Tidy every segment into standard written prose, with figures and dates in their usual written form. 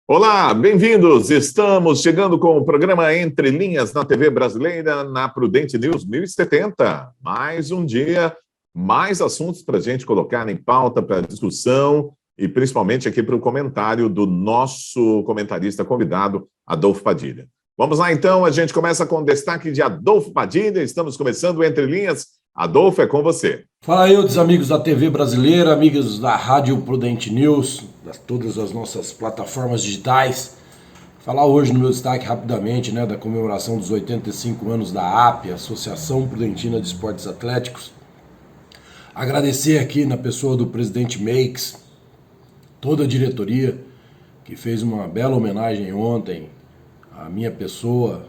Olá, bem-vindos! Estamos chegando com o programa Entre Linhas na TV Brasileira, na Prudente News 1070. Mais um dia, mais assuntos para a gente colocar em pauta, para discussão e principalmente aqui para o comentário do nosso comentarista convidado, Adolfo Padilha. Vamos lá então, a gente começa com o destaque de Adolfo Padilha. Estamos começando Entre Linhas. Adolfo, é com você. Fala aí, amigos da TV Brasileira, amigos da Rádio Prudente News, de todas as nossas plataformas digitais. Falar hoje no meu destaque rapidamente, da comemoração dos 85 anos da AP, Associação Prudentina de Esportes Atléticos. Agradecer aqui na pessoa do presidente Meix, toda a diretoria, que fez uma bela homenagem ontem à minha pessoa,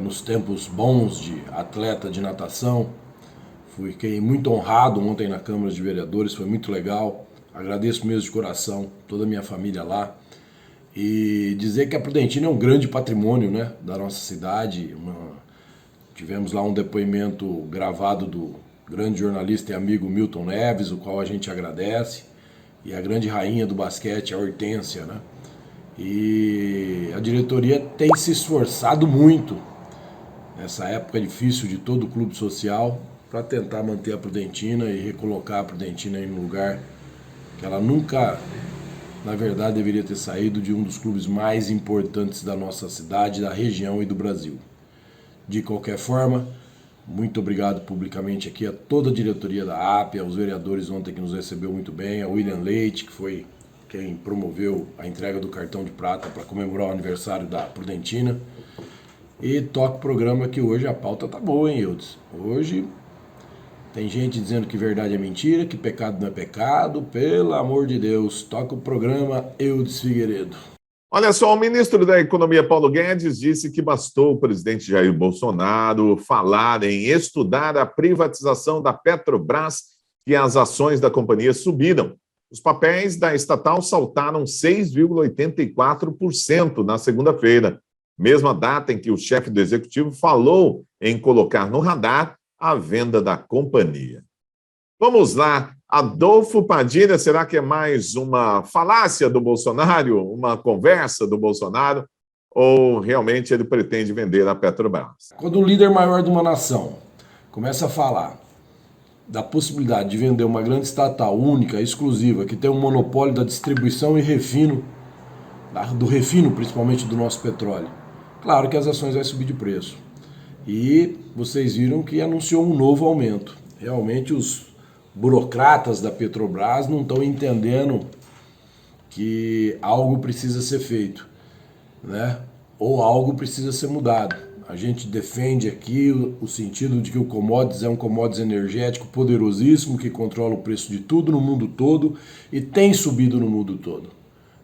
nos tempos bons de atleta de natação. Fiquei muito honrado ontem na Câmara de Vereadores, foi muito legal. Agradeço mesmo de coração toda a minha família lá. E dizer que a Prudentina é um grande patrimônio, da nossa cidade. Tivemos lá um depoimento gravado do grande jornalista e amigo Milton Neves, o qual a gente agradece. E a grande rainha do basquete, a Hortência, E a diretoria tem se esforçado muito nessa época difícil de todo o clube social para tentar manter a Prudentina e recolocar a Prudentina em um lugar que ela nunca, na verdade, deveria ter saído de um dos clubes mais importantes da nossa cidade, da região e do Brasil. De qualquer forma, muito obrigado publicamente aqui a toda a diretoria da AP, aos vereadores ontem que nos recebeu muito bem, a William Leite, que foi quem promoveu a entrega do cartão de prata para comemorar o aniversário da Prudentina. E toca o programa que hoje a pauta tá boa, hein, Eudes? Hoje tem gente dizendo que verdade é mentira, que pecado não é pecado. Pelo amor de Deus, toca o programa, Eudes Figueiredo. Olha só, o ministro da Economia, Paulo Guedes, disse que bastou o presidente Jair Bolsonaro falar em estudar a privatização da Petrobras que as ações da companhia subiram. Os papéis da estatal saltaram 6,84% na segunda-feira, mesma data em que o chefe do executivo falou em colocar no radar a venda da companhia. Vamos lá, Adolfo Padilha, será que é mais uma falácia do Bolsonaro, uma conversa do Bolsonaro, ou realmente ele pretende vender a Petrobras? Quando o líder maior de uma nação começa a falar da possibilidade de vender uma grande estatal única, exclusiva, que tem um monopólio da distribuição e refino, do refino principalmente do nosso petróleo, claro que as ações vão subir de preço. E vocês viram que anunciou um novo aumento. Realmente os burocratas da Petrobras não estão entendendo que algo precisa ser feito, ou algo precisa ser mudado. A gente defende aqui o sentido de que o commodities é um commodities energético poderosíssimo que controla o preço de tudo no mundo todo e tem subido no mundo todo.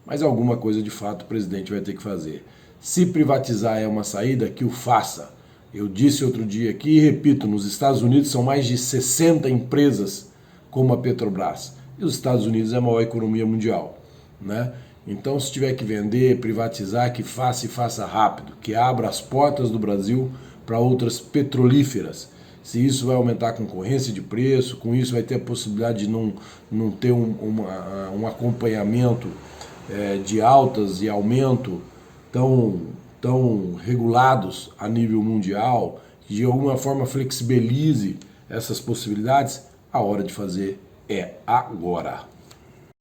Mas alguma coisa de fato o presidente vai ter que fazer. Se privatizar é uma saída, que o faça. Eu disse outro dia aqui e repito, nos Estados Unidos são mais de 60 empresas como a Petrobras. E os Estados Unidos é a maior economia mundial, Então, se tiver que vender, privatizar, que faça e faça rápido, que abra as portas do Brasil para outras petrolíferas. Se isso vai aumentar a concorrência de preço, com isso vai ter a possibilidade de não ter um acompanhamento de altas e aumento tão regulados a nível mundial, que de alguma forma flexibilize essas possibilidades, a hora de fazer é agora.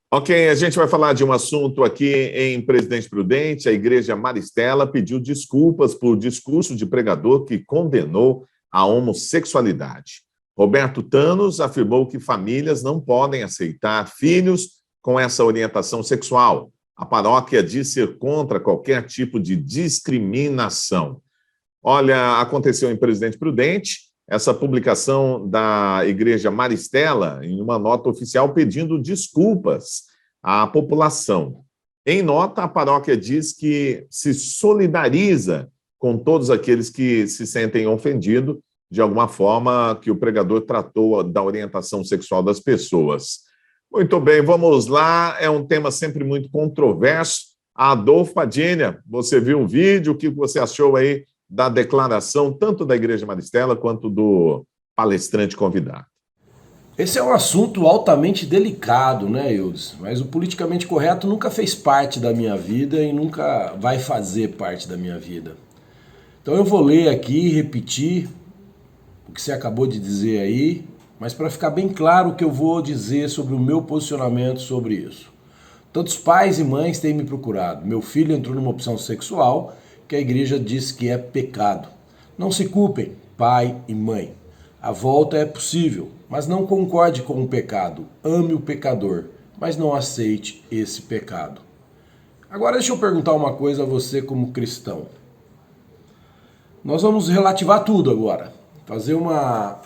Ok, a gente vai falar de um assunto aqui em Presidente Prudente. A Igreja Maristela pediu desculpas por discurso de pregador que condenou a homossexualidade. Roberto Thanos afirmou que famílias não podem aceitar filhos com essa orientação sexual. A paróquia diz ser contra qualquer tipo de discriminação. Olha, aconteceu em Presidente Prudente essa publicação da Igreja Maristela em uma nota oficial pedindo desculpas à população. Em nota, a paróquia diz que se solidariza com todos aqueles que se sentem ofendidos de alguma forma que o pregador tratou da orientação sexual das pessoas. Muito bem, vamos lá. É um tema sempre muito controverso. Adolfo Padilha, você viu o vídeo? O que você achou aí da declaração tanto da Igreja Maristela quanto do palestrante convidado? Esse é um assunto altamente delicado, né, Eudes? Mas o politicamente correto nunca fez parte da minha vida e nunca vai fazer parte da minha vida. Então eu vou ler aqui e repetir o que você acabou de dizer aí, mas para ficar bem claro o que eu vou dizer sobre o meu posicionamento sobre isso. Tantos pais e mães têm me procurado. Meu filho entrou numa opção sexual que a igreja diz que é pecado. Não se culpem, pai e mãe. A volta é possível, mas não concorde com o pecado. Ame o pecador, mas não aceite esse pecado. Agora deixa eu perguntar uma coisa a você como cristão. Nós vamos relativar tudo agora. Fazer uma...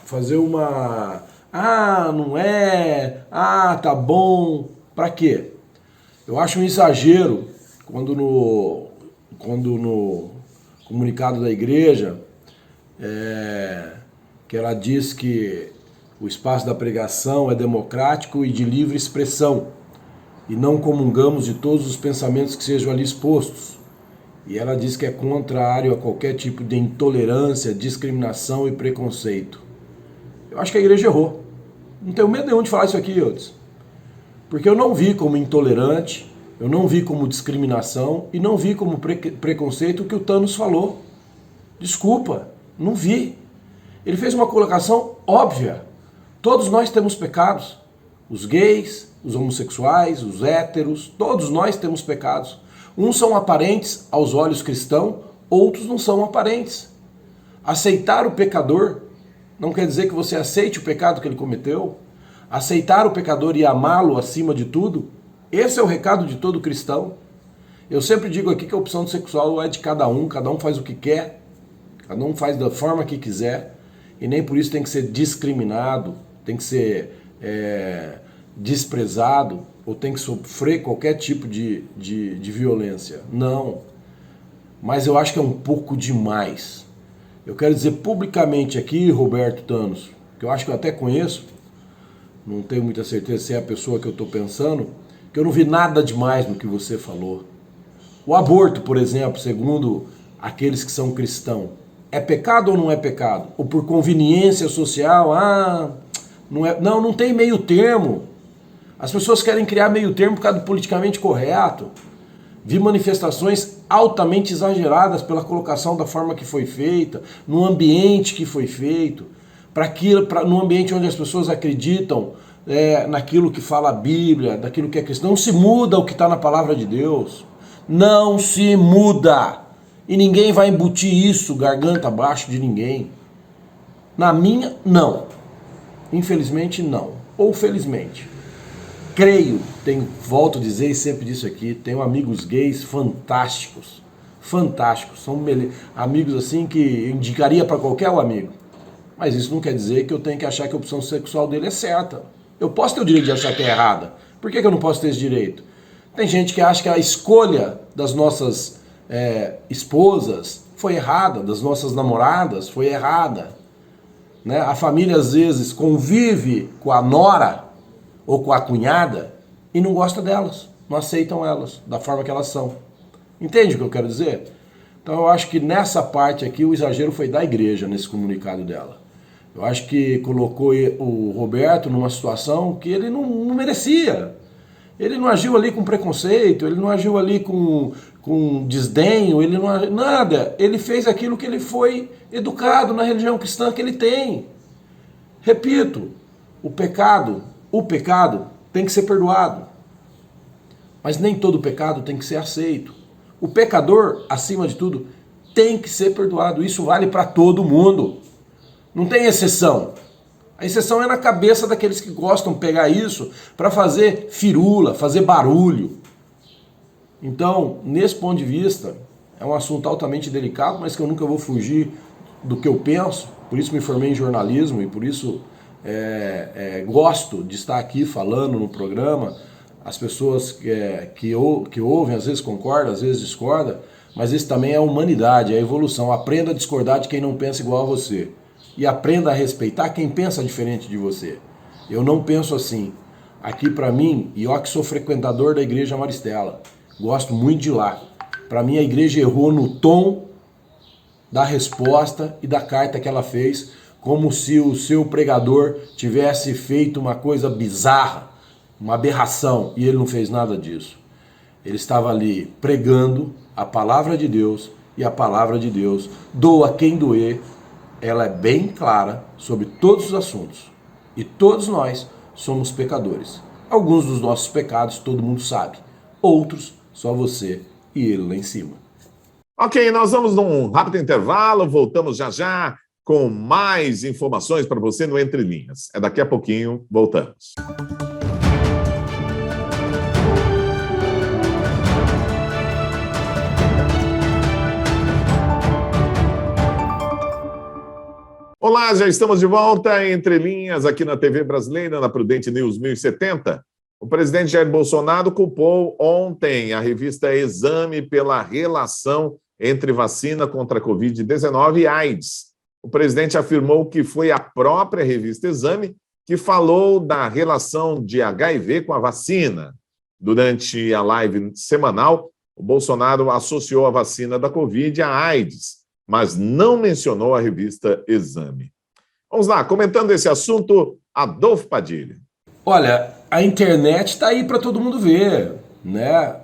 Ah, não é... Ah, tá bom. Pra quê? Eu acho um exagero quando no comunicado da igreja que ela diz que o espaço da pregação é democrático e de livre expressão e não comungamos de todos os pensamentos que sejam ali expostos. E ela diz que é contrário a qualquer tipo de intolerância, discriminação e preconceito. Eu acho que a igreja errou. Não tenho medo nenhum de falar isso aqui, Eudes. Porque eu não vi como intolerante, eu não vi como discriminação e não vi como preconceito o que o Thanos falou. Desculpa, não vi. Ele fez uma colocação óbvia. Todos nós temos pecados. Os gays, os homossexuais, os héteros, todos nós temos pecados. Uns são aparentes aos olhos cristãos, outros não são aparentes. Aceitar o pecador não quer dizer que você aceite o pecado que ele cometeu. Aceitar o pecador e amá-lo acima de tudo, esse é o recado de todo cristão. Eu sempre digo aqui que a opção sexual é de cada um faz o que quer, cada um faz da forma que quiser, e nem por isso tem que ser discriminado, tem que ser desprezado, ou tem que sofrer qualquer tipo de violência. Não. Mas eu acho que é um pouco demais. Eu quero dizer publicamente aqui, Roberto Thanos, que eu acho que eu até conheço, não tenho muita certeza se é a pessoa que eu estou pensando, que eu não vi nada demais no que você falou. O aborto, por exemplo, segundo aqueles que são cristãos, é pecado ou não é pecado? Ou por conveniência social, não é, não tem meio termo. As pessoas querem criar meio termo por causa do politicamente correto. Vi manifestações altamente exageradas pela colocação da forma que foi feita, no ambiente que foi feito, no ambiente onde as pessoas acreditam naquilo que fala a Bíblia, daquilo que é cristão. Não se muda o que está na palavra de Deus. Não se muda. E ninguém vai embutir isso garganta abaixo de ninguém. Na minha, não. Infelizmente, não. Ou felizmente. Creio, volto a dizer e sempre disse aqui, tenho amigos gays fantásticos. Fantásticos. São amigos assim que indicaria para qualquer amigo. Mas isso não quer dizer que eu tenho que achar que a opção sexual dele é certa. Eu posso ter o direito de achar que é errada. Por que eu não posso ter esse direito? Tem gente que acha que a escolha das nossas esposas foi errada, das nossas namoradas foi errada. Né? A família às vezes convive com a nora ou com a cunhada e não gosta delas, não aceitam elas da forma que elas são. Entende o que eu quero dizer? Então eu acho que nessa parte aqui o exagero foi da igreja nesse comunicado dela. Eu acho que colocou o Roberto numa situação que ele não merecia. Ele não agiu ali com preconceito, ele não agiu ali com desdenho, ele não nada. Ele fez aquilo que ele foi educado na religião cristã que ele tem. Repito, o pecado tem que ser perdoado. Mas nem todo pecado tem que ser aceito. O pecador, acima de tudo, tem que ser perdoado. Isso vale para todo mundo. Não tem exceção. A exceção é na cabeça daqueles que gostam de pegar isso para fazer firula, fazer barulho. Então, nesse ponto de vista, é um assunto altamente delicado, mas que eu nunca vou fugir do que eu penso. Por isso me formei em jornalismo e por isso gosto de estar aqui falando no programa. As pessoas que ouvem, às vezes concordam, às vezes discordam, mas isso também é a humanidade, é a evolução. Aprenda a discordar de quem não pensa igual a você. E aprenda a respeitar quem pensa diferente de você. Eu não penso assim. Aqui para mim, e eu que sou frequentador da Igreja Maristela, gosto muito de lá. Para mim a igreja errou no tom da resposta e da carta que ela fez, como se o seu pregador tivesse feito uma coisa bizarra, uma aberração, e ele não fez nada disso. Ele estava ali pregando a palavra de Deus, e a palavra de Deus, doa quem doer, ela é bem clara sobre todos os assuntos. E todos nós somos pecadores. Alguns dos nossos pecados todo mundo sabe, outros só você e ele lá em cima. Ok, nós vamos num rápido intervalo, voltamos já já com mais informações para você no Entre Linhas. É daqui a pouquinho, voltamos. Olá, já estamos de volta Entre Linhas aqui na TV Brasileira, na Prudente News 1070. O presidente Jair Bolsonaro culpou ontem a revista Exame pela relação entre vacina contra a Covid-19 e AIDS. O presidente afirmou que foi a própria revista Exame que falou da relação de HIV com a vacina. Durante a live semanal, o Bolsonaro associou a vacina da Covid à AIDS, mas não mencionou a revista Exame. Vamos lá, comentando esse assunto, Adolfo Padilha. Olha, a internet está aí para todo mundo ver, né?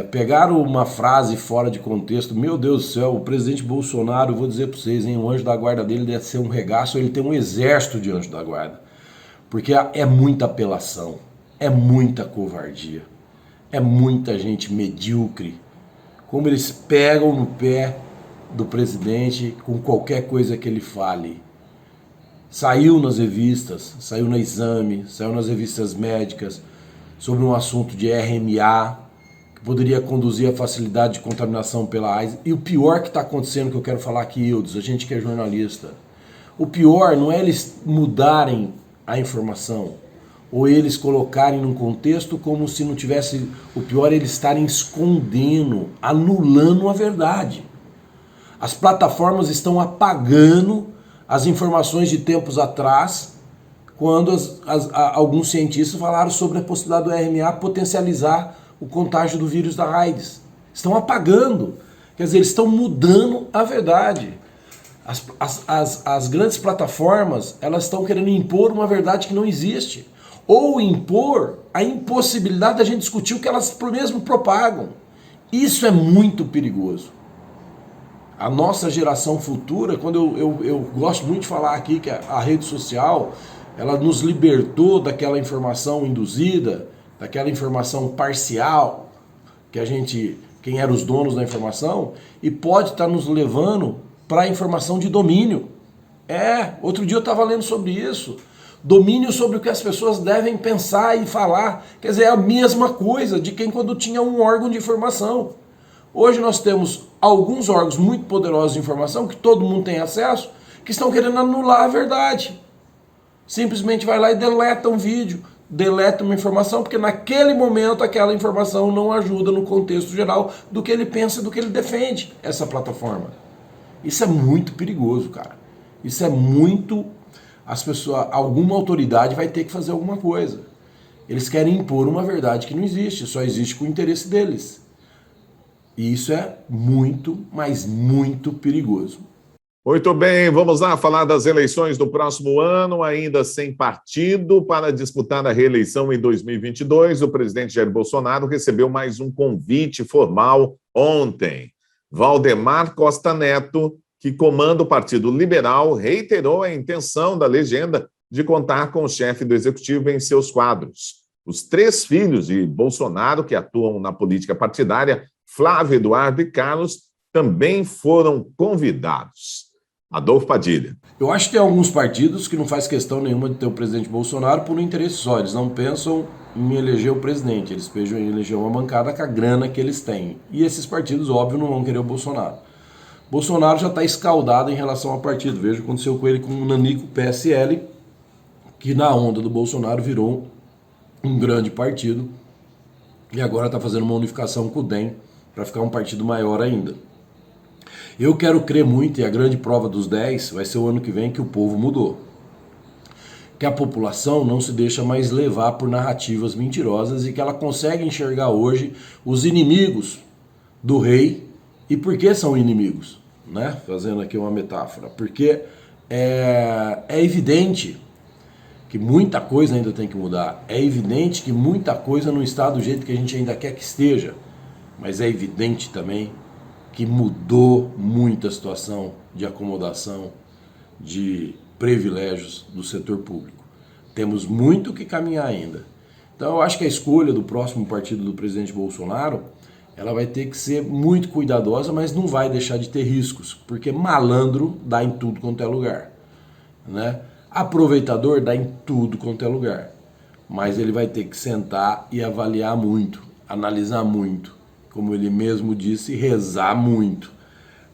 Pegaram uma frase fora de contexto, meu Deus do céu, o presidente Bolsonaro, vou dizer para vocês, hein, o anjo da guarda dele deve ser um regaço, ele tem um exército de anjo da guarda, porque é muita apelação, é muita covardia, é muita gente medíocre, como eles pegam no pé do presidente com qualquer coisa que ele fale. Saiu nas revistas, saiu na Exame, saiu nas revistas médicas sobre um assunto de RMA que poderia conduzir à facilidade de contaminação pela AIDS. E o pior que está acontecendo, que eu quero falar aqui, Ildes, a gente que é jornalista, o pior não é eles mudarem a informação ou eles colocarem num contexto como se não tivesse... O pior é eles estarem escondendo, anulando a verdade. As plataformas estão apagando as informações de tempos atrás, quando alguns cientistas falaram sobre a possibilidade do RNA potencializar o contágio do vírus da AIDS. Estão apagando, quer dizer, eles estão mudando a verdade. As grandes plataformas, elas estão querendo impor uma verdade que não existe, ou impor a impossibilidade da gente discutir o que elas mesmo propagam. Isso é muito perigoso. A nossa geração futura, quando eu gosto muito de falar aqui que a rede social, ela nos libertou daquela informação induzida, daquela informação parcial, quem eram os donos da informação, e pode estar nos levando para a informação de domínio. Outro dia eu estava lendo sobre isso. Domínio sobre o que as pessoas devem pensar e falar. Quer dizer, é a mesma coisa de quem quando tinha um órgão de informação. Hoje nós temos alguns órgãos muito poderosos de informação, que todo mundo tem acesso, que estão querendo anular a verdade. Simplesmente vai lá e deleta um vídeo, deleta uma informação, porque naquele momento aquela informação não ajuda no contexto geral do que ele pensa, do que ele defende, essa plataforma. Isso é muito perigoso, cara. Isso é muito... alguma autoridade vai ter que fazer alguma coisa. Eles querem impor uma verdade que não existe, só existe com o interesse deles. E isso é muito, mas muito perigoso. Muito bem, vamos lá falar das eleições do próximo ano, ainda sem partido. Para disputar a reeleição em 2022, o presidente Jair Bolsonaro recebeu mais um convite formal ontem. Valdemar Costa Neto, que comanda o Partido Liberal, reiterou a intenção da legenda de contar com o chefe do executivo em seus quadros. Os 3 filhos de Bolsonaro, que atuam na política partidária, Flávio, Eduardo e Carlos, também foram convidados. Adolfo Padilha. Eu acho que tem alguns partidos que não faz questão nenhuma de ter o presidente Bolsonaro por um interesse só. Eles não pensam em eleger o presidente, eles pensam em eleger uma bancada com a grana que eles têm. E esses partidos, óbvio, não vão querer o Bolsonaro. Bolsonaro já está escaldado em relação ao partido. Veja o que aconteceu com ele com o Nanico PSL, que na onda do Bolsonaro virou um grande partido e agora está fazendo uma unificação com o DEM para ficar um partido maior ainda. Eu quero crer muito, e a grande prova dos 10 vai ser o ano que vem, que o povo mudou. Que a população não se deixa mais levar por narrativas mentirosas e que ela consegue enxergar hoje os inimigos do rei. E por que são inimigos? né? Fazendo aqui uma metáfora, porque é evidente que muita coisa ainda tem que mudar. É evidente que muita coisa não está do jeito que a gente ainda quer que esteja. Mas é evidente também que mudou muito a situação de acomodação, de privilégios do setor público. Temos muito que caminhar ainda. Então eu acho que a escolha do próximo partido do presidente Bolsonaro, ela vai ter que ser muito cuidadosa, mas não vai deixar de ter riscos, porque malandro dá em tudo quanto é lugar, né? Aproveitador dá em tudo quanto é lugar, mas ele vai ter que sentar e avaliar muito, analisar muito, como ele mesmo disse, rezar muito,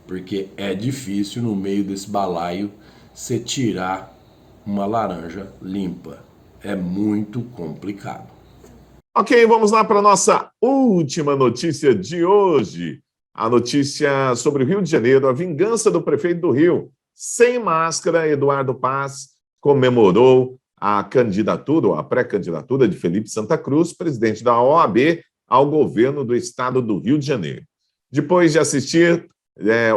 porque é difícil no meio desse balaio você tirar uma laranja limpa, é muito complicado. Ok, vamos lá para a nossa última notícia de hoje. A notícia sobre o Rio de Janeiro, a vingança do prefeito do Rio. Sem máscara, Eduardo Paes comemorou a candidatura, ou a pré-candidatura de Felipe Santa Cruz, presidente da OAB, ao governo do estado do Rio de Janeiro. Depois de assistir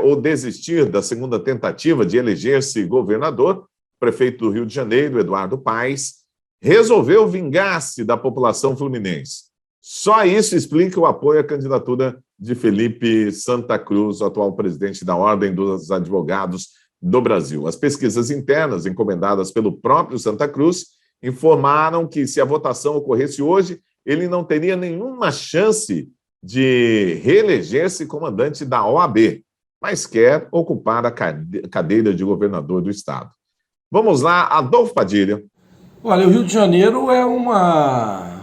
ou desistir da segunda tentativa de eleger-se governador, o prefeito do Rio de Janeiro, Eduardo Paes, resolveu vingar-se da população fluminense. Só isso explica o apoio à candidatura de Felipe Santa Cruz, o atual presidente da Ordem dos Advogados do Brasil. As pesquisas internas, encomendadas pelo próprio Santa Cruz, informaram que, se a votação ocorresse hoje, ele não teria nenhuma chance de reeleger-se comandante da OAB, mas quer ocupar a cadeira de governador do estado. Vamos lá, Adolfo Padilha. Olha, o Rio de Janeiro é uma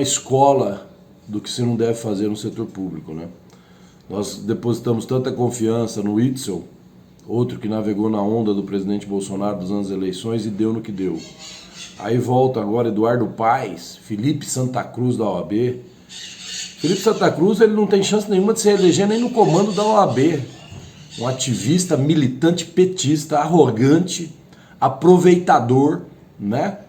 escola do que se não deve fazer no setor público, né? Nós depositamos tanta confiança no Witzel, outro que navegou na onda do presidente Bolsonaro dos anos das eleições e deu no que deu. Aí volta agora Eduardo Paes, Felipe Santa Cruz da OAB. Felipe Santa Cruz, ele não tem chance nenhuma de se eleger nem no comando da OAB. Um ativista, militante petista, arrogante, aproveitador, né?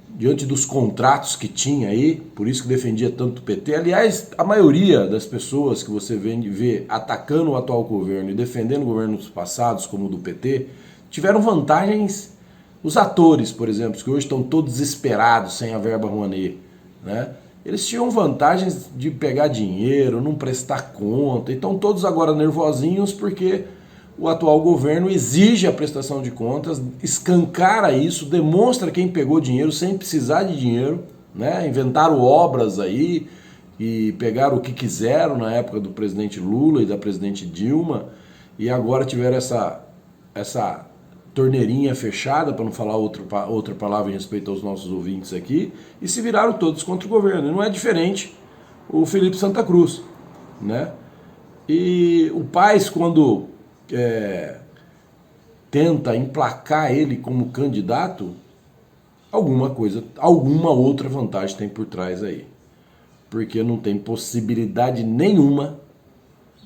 Diante dos contratos que tinha aí, por isso que defendia tanto o PT. Aliás, a maioria das pessoas que você vê atacando o atual governo e defendendo governos passados, como o do PT, tiveram vantagens. Os atores, por exemplo, que hoje estão todos desesperados sem a verba Rouanet, né? Eles tinham vantagens de pegar dinheiro, não prestar conta, e estão todos agora nervosinhos porque o atual governo exige a prestação de contas, escancara isso, demonstra quem pegou dinheiro sem precisar de dinheiro, né? Inventaram obras aí e pegaram o que quiseram na época do presidente Lula e da presidente Dilma, e agora tiveram essa torneirinha fechada, para não falar outra palavra em respeito aos nossos ouvintes aqui, e se viraram todos contra o governo. E não é diferente o Felipe Santa Cruz, né? E o Paes, quando tenta emplacar ele como candidato, alguma outra vantagem tem por trás aí. Porque não tem possibilidade nenhuma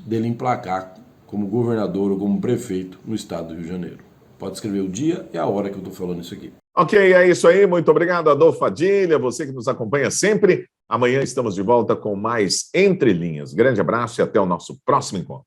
dele emplacar como governador ou como prefeito no estado do Rio de Janeiro. Pode escrever o dia e a hora que eu estou falando isso aqui. Ok, é isso aí. Muito obrigado, Adolfo Padilha, você que nos acompanha sempre. Amanhã estamos de volta com mais Entre Linhas. Grande abraço e até o nosso próximo encontro.